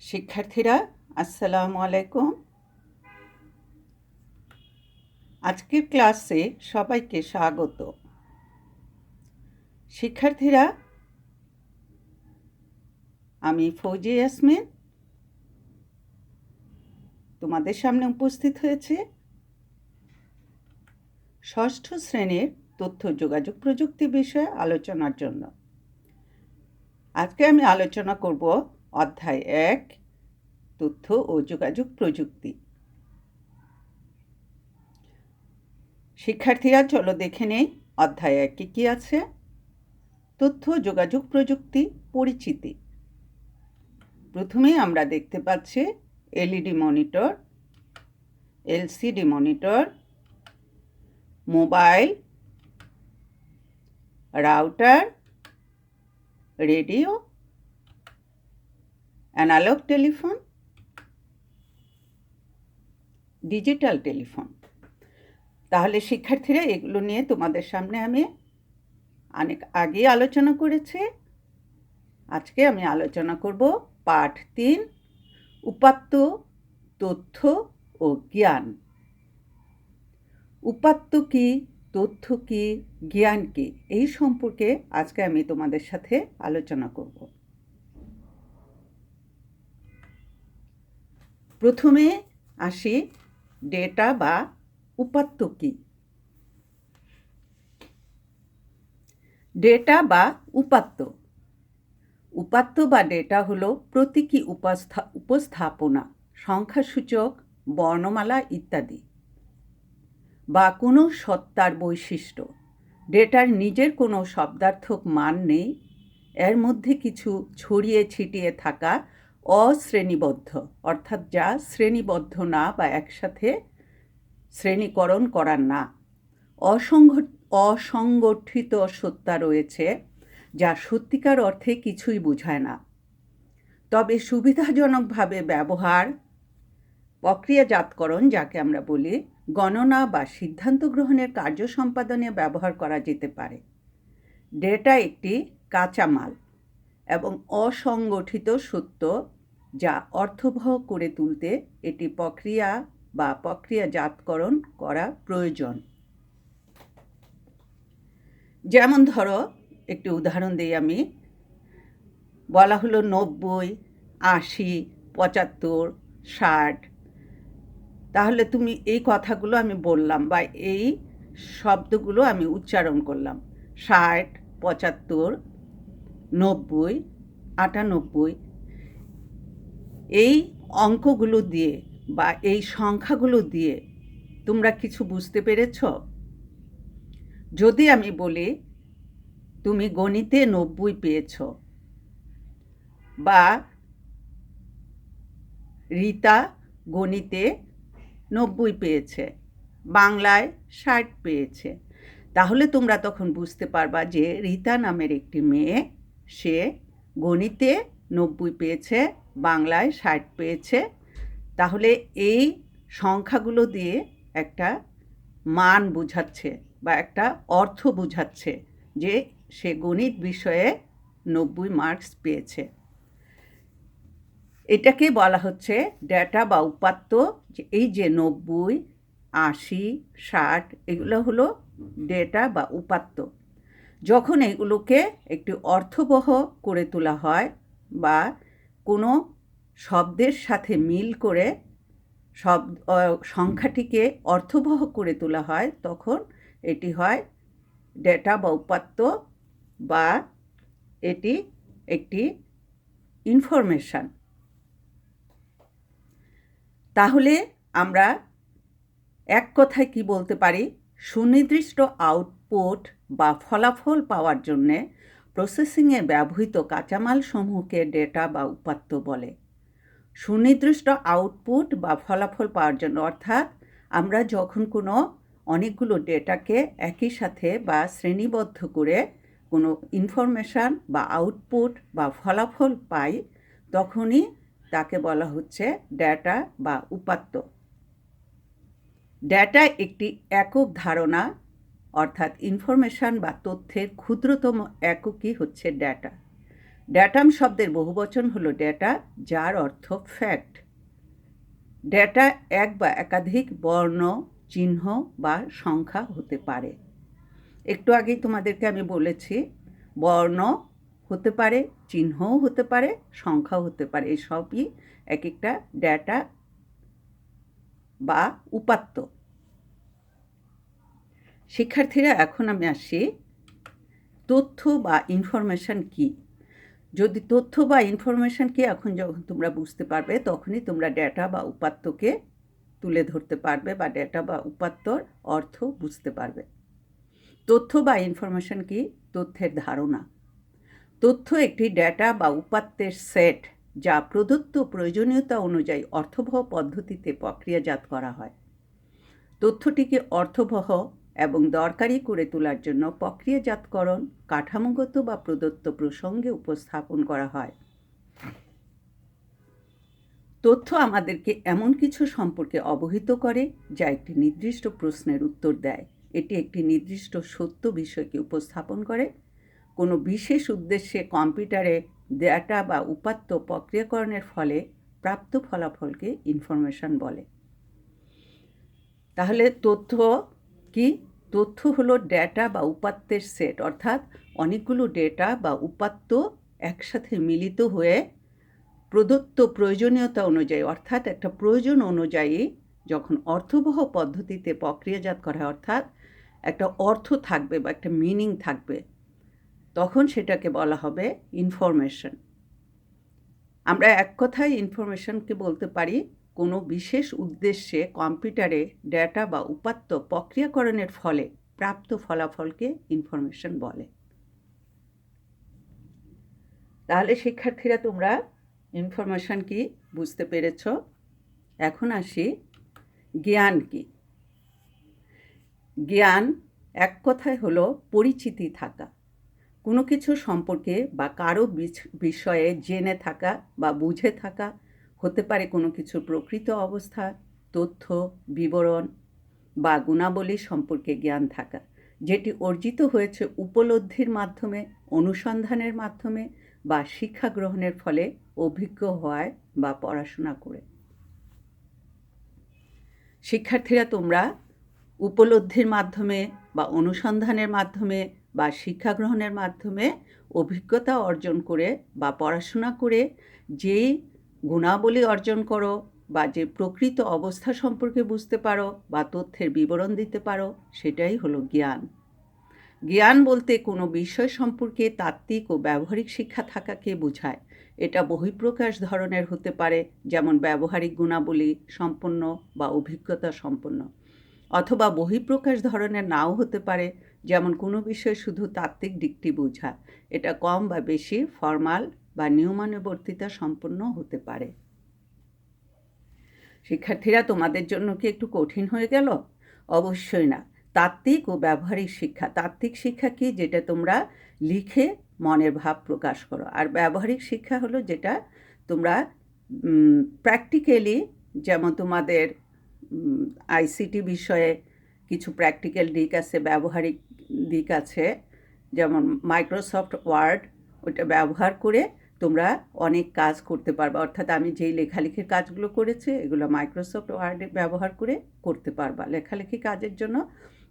শিক্ষার্থীরা আসসালামু আলাইকুম। আজকের ক্লাসে সবাইকে স্বাগত। শিক্ষার্থীরা, আমি ফৌজি ইয়াসমিন তোমাদের সামনে উপস্থিত হয়েছে ষষ্ঠ শ্রেণীর তথ্য যোগাযোগ প্রযুক্তি বিষয়ে আলোচনার জন্য। আজকে আমি আলোচনা করব অধ্যায় 1 তথ্য ও যোগাযোগ প্রযুক্তি। শিক্ষার্থীরা চলো দেখে নেই অধ্যায় 1 কি আছে। তথ্য যোগাযোগ প্রযুক্তি পরিচিতি। প্রথমে আমরা দেখতে পাচ্ছি LED monitor, LCD monitor, mobile, router, radio, analog telephone, digital telephone. তাহলে শিক্ষার্থীরা, এগুলো নিয়ে তোমাদের সামনে আমি অনেক আগে আলোচনা করেছি। আজকে আমি আলোচনা করব পাঠ 3, উপাত্ত, তথ্য ও জ্ঞান। উপাত্ত কি, তথ্য কি, জ্ঞান কি, এই সম্পর্কে আজকে আমি তোমাদের সাথে আলোচনা করব। প্রথমে আসি ডেটা বা উপাত্ত কি। ডেটা বা উপাত্ত। উপাত্ত বা ডেটা হলো প্রতীকী উপস্থাপনা, সংখ্যাসূচক, বর্ণমালা ইত্যাদি, বা কোনো সত্তার বৈশিষ্ট্য। ডেটার নিজের কোনো শব্দার্থক মান নেই, এর মধ্যে কিছু ছড়িয়ে ছিটিয়ে থাকা অশ্রেণীবদ্ধ, অর্থাৎ যা শ্রেণীবদ্ধ না বা একসাথে শ্রেণীকরণ করার না, অসংগঠিত সত্তা রয়েছে, যা সত্যিকার অর্থে কিছুই বোঝায় না, তবে সুবিধাজনকভাবে ব্যবহার, প্রক্রিয়াজাতকরণ, যাকে আমরা বলি, গণনা বা সিদ্ধান্ত গ্রহণের কার্য সম্পাদনে ব্যবহার করা যেতে পারে। ডেটা একটি কাঁচামাল এবং অসংগঠিত সত্য, যা অর্থবহ করে তুলতে এটি প্রক্রিয়া বা প্রক্রিয়াজাতকরণ করা প্রয়োজন। যেমন ধরো, একটি উদাহরণ দিই আমি। বলা হলো 90, 80, 75, 60। তাহলে তুমি এই কথাগুলো আমি বললাম বা এই শব্দগুলো আমি উচ্চারণ করলাম। 60, 75, 90, 98। এই অঙ্কগুলো দিয়ে বা এই সংখ্যাগুলো দিয়ে তোমরা কিছু বুঝতে পেরেছ? যদি আমি বলি তুমি গণিতে 90 পেয়েছ, বা রীতা গণিতে 90 পেয়েছে, বাংলায় 60 পেয়েছে, তাহলে তোমরা তখন বুঝতে পারবা যে রীতা নামের একটি মেয়ে, সে গণিতে 90 পেয়েছে, বাংলায় 60 পেয়েছে। তাহলে এই সংখ্যাগুলো দিয়ে একটা মান বোঝাচ্ছে বা একটা অর্থ বোঝাচ্ছে যে সে গণিত বিষয়ে 90 মার্কস পেয়েছে। এটাকে বলা হচ্ছে ডেটা বা উপাত্ত। এই যে 90, 80, 60 এগুলো হলো ডেটা বা উপাত্ত। যখন এগুলোকে একটি অর্থবহ করে তোলা হয় বা কোনো শব্দের সাথে মিল করে সংখ্যাটিকে অর্থবহ করে তোলা হয়, তখন এটি হয় ডেটা বা উপাত্ত, বা এটি একটি ইনফরমেশন। তাহলে আমরা এক কথায় কি বলতে পারি? সুনির্দিষ্ট আউটপুট বা ফলাফল পাওয়ার জন্যে প্রসেসিংয়ে ব্যবহৃত কাঁচামাল সমূহকে ডেটা বা উপাত্ত বলে। সুনির্দিষ্ট আউটপুট বা ফলাফল পাওয়ার জন্য, অর্থাৎ আমরা যখন কোনো অনেকগুলো ডেটাকে একই সাথে বা শ্রেণীবদ্ধ করে কোনো ইনফরমেশান বা আউটপুট বা ফলাফল পাই, তখনই তাকে বলা হচ্ছে ডেটা বা উপাত্ত। ডেটা একটি একক ধারণা, অর্থাৎ ইনফরমেশান বা তথ্যের ক্ষুদ্রতম এককই হচ্ছে ডেটা। ড্যাটাম শব্দের বহুবচন হলো ডেটা, যার অর্থ ফ্যাক্ট। ডেটা এক বা একাধিক বর্ণ, চিহ্ন বা সংখ্যা হতে পারে। একটু আগেই তোমাদেরকে আমি বলেছি, বর্ণ হতে পারে, চিহ্নও হতে পারে, সংখ্যাও হতে পারে। এই সবই এক একটা ডেটা বা উপাত্ত। শিক্ষার্থীরা, এখন আমি আসি তথ্য বা ইনফরমেশন কি। যদি তথ্য বা ইনফরমেশন কি এখন যখন তোমরা বুঝতে পারবে, তখনই তোমরা ডেটা বা উপাত্তকে তুলে ধরতে পারবে বা ডেটা বা উপাত্তর অর্থ বুঝতে পারবে। তথ্য বা ইনফরমেশন কি? তথ্যের ধারণা। তথ্য একটি ডেটা বা উপাত্তের সেট, যা প্রদত্ত প্রয়োজনীয়তা অনুযায়ী অর্থবহ পদ্ধতিতে প্রক্রিয়াজাত করা হয়। তথ্যটিকে অর্থবহ এবং দরকারি করে তোলার জন্য প্রক্রিয়াজাতকরণ কাঠামোগত বা প্রদত্ত প্রসঙ্গে উপস্থাপন করা হয়। তথ্য আমাদেরকে এমন কিছু সম্পর্কে অবহিত করে যা একটি নির্দিষ্ট প্রশ্নের উত্তর দেয়। এটি একটি নির্দিষ্ট সত্য বিষয়কে উপস্থাপন করে। কোনো বিশেষ উদ্দেশ্যে কম্পিউটারে ডেটা বা উপাত্ত প্রক্রিয়াকরণের ফলে প্রাপ্ত ফলাফলকে ইনফরমেশন বলে। তাহলে তথ্য কি? তথ্য হলো ডেটা বা উপাত্তের সেট, অর্থাৎ অনেকগুলো ডেটা বা উপাত্ত একসাথে মিলিত হয়ে প্রদত্ত প্রয়োজনীয়তা অনুযায়ী, অর্থাৎ একটা প্রয়োজন অনুযায়ী যখন অর্থবহ পদ্ধতিতে প্রক্রিয়াজাত করা হয়, অর্থাৎ একটা অর্থ থাকবে বা একটা মিনিং থাকবে, তখন সেটাকে বলা হবে ইনফরমেশন। আমরা এক কথায় ইনফরমেশনকে বলতে পারি কোনো বিশেষ উদ্দেশ্যে কম্পিউটারে ডেটা বা উপাত্ত প্রক্রিয়াকরণের ফলে প্রাপ্ত ফলাফলকে ইনফরমেশন বলে। তাহলে শিক্ষার্থীরা, তোমরা ইনফরমেশন কি বুঝতে পেরেছ। এখন আসি জ্ঞান কি। জ্ঞান এক কথায় হলো পরিচিতি থাকা, কোনো কিছু সম্পর্কে বা কারো বিষয়ে জেনে থাকা বা বুঝে থাকা। হতে পারে কোনো কিছুর প্রকৃত অবস্থা, তথ্য, বিবরণ বা গুণাবলী সম্পর্কে জ্ঞান থাকা, যেটি অর্জিত হয়েছে উপলব্ধির মাধ্যমে, অনুসন্ধানের মাধ্যমে বা শিক্ষা গ্রহণের ফলে, অভিজ্ঞ হওয়ায় বা পড়াশোনা করে। শিক্ষার্থীরা, তোমরা উপলব্ধির মাধ্যমে বা অনুসন্ধানের মাধ্যমে বা শিক্ষা গ্রহণের মাধ্যমে অভিজ্ঞতা অর্জন করে বা পড়াশোনা করে যেই গুণাবলী অর্জন করো বা যে প্রকৃত অবস্থা সম্পর্কে বুঝতে পারো বা তথ্যের বিবরণ দিতে পারো, সেটাই হলো জ্ঞান। জ্ঞান বলতে কোনো বিষয় সম্পর্কে তাত্ত্বিক ও ব্যবহারিক শিক্ষা থাকাকে বোঝায়। এটা বহিঃপ্রকাশ ধরনের হতে পারে, যেমন ব্যবহারিক গুণাবলী সম্পন্ন বা অভিজ্ঞতা সম্পন্ন, অথবা বহিঃপ্রকাশ ধরনের নাও হতে পারে, যেমন কোনো বিষয় শুধু তাত্ত্বিক দিকটি বোঝা। এটা কম বা বেশি ফর্মাল বা নিয়মানুবর্তিতা সম্পন্ন হতে পারে। শিক্ষার্থীরা, তোমাদের জন্য কি একটু কঠিন হয়ে গেল? অবশ্যই না। তাত্ত্বিক ও ব্যবহারিক শিক্ষা। তাত্ত্বিক শিক্ষা কি? যেটা তোমরা লিখে মনের ভাব প্রকাশ করো। আর ব্যবহারিক শিক্ষা হলো যেটা তোমরা প্র্যাকটিক্যালি, যেমন তোমাদের আইসিটি বিষয়ে কিছু প্র্যাকটিক্যাল দিক আছে, ব্যবহারিক দিক আছে। যেমন মাইক্রোসফট ওয়ার্ড, ওটা ব্যবহার করে তোমরা অনেক কাজ করতে পারবা। অর্থাৎ আমি যেই লেখালেখির কাজগুলো করেছি, এগুলো মাইক্রোসফট ওয়ার্ডে ব্যবহার করে করতে পারবা। লেখালেখি কাজের জন্য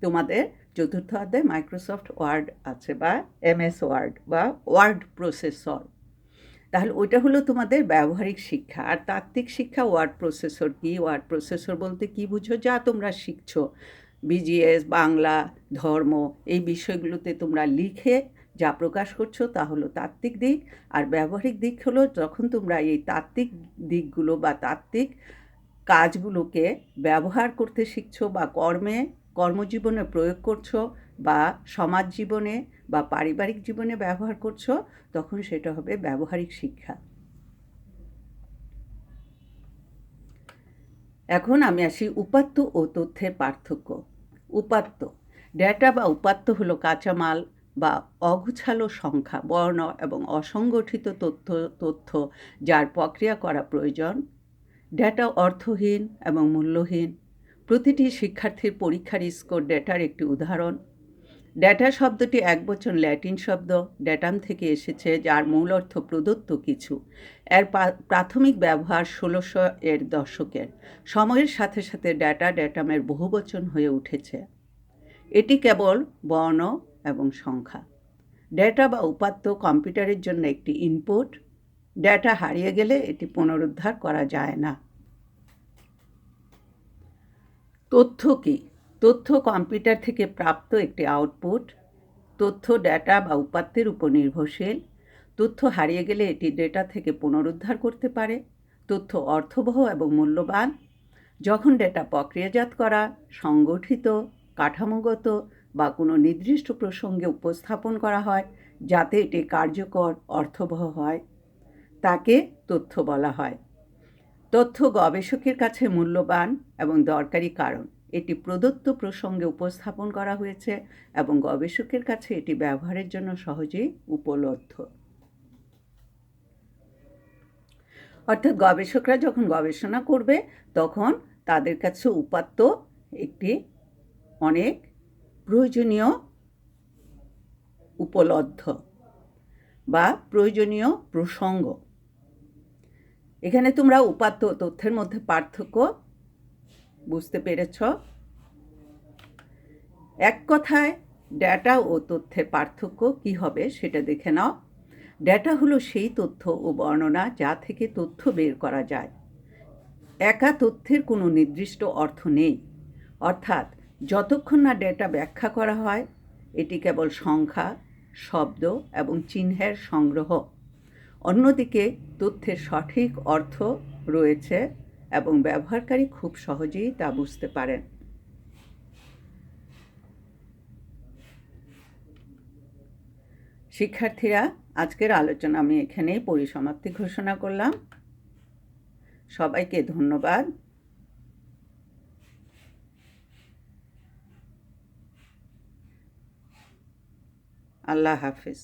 তোমাদের চতুর্থ অধ্যায়ে মাইক্রোসফট ওয়ার্ড আছে, বা এমএস ওয়ার্ড বা ওয়ার্ড প্রসেসর। তাহলে ওইটা হলো তোমাদের ব্যবহারিক শিক্ষা। আর তাত্ত্বিক শিক্ষা, ওয়ার্ড প্রসেসর কি? ওয়ার্ড প্রসেসর বলতে কি বুঝো? যা তোমরা শিখছো, বিজিএস, বাংলা, ধর্ম, এই বিষয়গুলোতে তোমরা লিখে যা প্রকাশ করছো তা হলো তাত্ত্বিক দিক। আর ব্যবহারিক দিক হলো যখন তোমরা এই তাত্ত্বিক দিকগুলো বা তাত্ত্বিক কাজগুলোকে ব্যবহার করতে শিখছো বা কর্মজীবনে প্রয়োগ করছো বা সমাজ জীবনে বা পারিবারিক জীবনে ব্যবহার করছো, তখন সেটা হবে ব্যবহারিক শিক্ষা। এখন আমি আসি উপাত্ত ও তথ্যের পার্থক্য। উপাত্ত, ডেটা বা উপাত্ত হলো কাঁচামাল বা অগুছালো সংখ্যা, বর্ণ এবং অসংগঠিত তথ্য যার প্রক্রিয়া করা প্রয়োজন। ডেটা অর্থহীন এবং মূল্যহীন। প্রতিটি শিক্ষার্থীর পরীক্ষার স্কোর ডেটার একটি উদাহরণ। ডেটা শব্দটি একবচন ল্যাটিন শব্দ ডেটাম থেকে এসেছে, যার মূল অর্থ প্রদত্ত কিছু। এর প্রাথমিক ব্যবহার 1600-এর দশকের। সময়ের সাথে সাথে ডেটামের বহুবচন হয়ে উঠেছে। এটি কেবল বর্ণ এবং সংখ্যা। ডেটা বা উপাত্ত কম্পিউটারের জন্য একটি ইনপুট। ডেটা হারিয়ে গেলে এটি পুনরুদ্ধার করা যায় না। তথ্য কী? তথ্য কম্পিউটার থেকে প্রাপ্ত একটি আউটপুট। তথ্য ডেটা বা উপাত্তের উপর নির্ভরশীল। তথ্য হারিয়ে গেলে এটি ডেটা থেকে পুনরুদ্ধার করতে পারে। তথ্য অর্থবহ এবং মূল্যবান। যখন ডেটা প্রক্রিয়াজাত করা, সংগঠিত, কাঠামোগত বা কোনো নির্দিষ্ট প্রসঙ্গে উপস্থাপন করা হয় যাতে এটি কার্যকর, অর্থবহ হয়, তাকে তথ্য বলা হয়। তথ্য গবেষকের কাছে মূল্যবান এবং দরকারি কারণ এটি প্রদত্ত প্রসঙ্গে উপস্থাপন করা হয়েছে এবং গবেষকের কাছে এটি ব্যবহারের জন্য সহজেই উপলব্ধ। অর্থাৎ গবেষকরা যখন গবেষণা করবে তখন তাদের কাছে উপাত্ত একটি অনেক প্রয়োজনীয় উপলব্ধ বা প্রয়োজনীয় প্রসঙ্গ। এখানে তোমরা উপাত্ত ও তথ্যের মধ্যে পার্থক্য বুঝতে পেরেছ। এক কথায় ডেটা ও তথ্যের পার্থক্য কী হবে সেটা দেখে নাও। ডেটা হলো সেই তথ্য ও বর্ণনা যা থেকে তথ্য বের করা যায়। একা তথ্যের কোনো নির্দিষ্ট অর্থ নেই, অর্থাৎ যতক্ষণ না ডেটা ব্যাখ্যা করা হয় এটি কেবল সংখ্যা, শব্দ এবং চিহ্নের সংগ্রহ। অন্যদিকে তথ্যের সঠিক অর্থ রয়েছে এবং ব্যবহারকারী খুব সহজেই তা বুঝতে পারেন। শিক্ষার্থীরা, আজকের আলোচনা আমি এখানেই পরিসমাপ্তি ঘোষণা করলাম। সবাইকে ধন্যবাদ। আল্লাহ হাফেজ।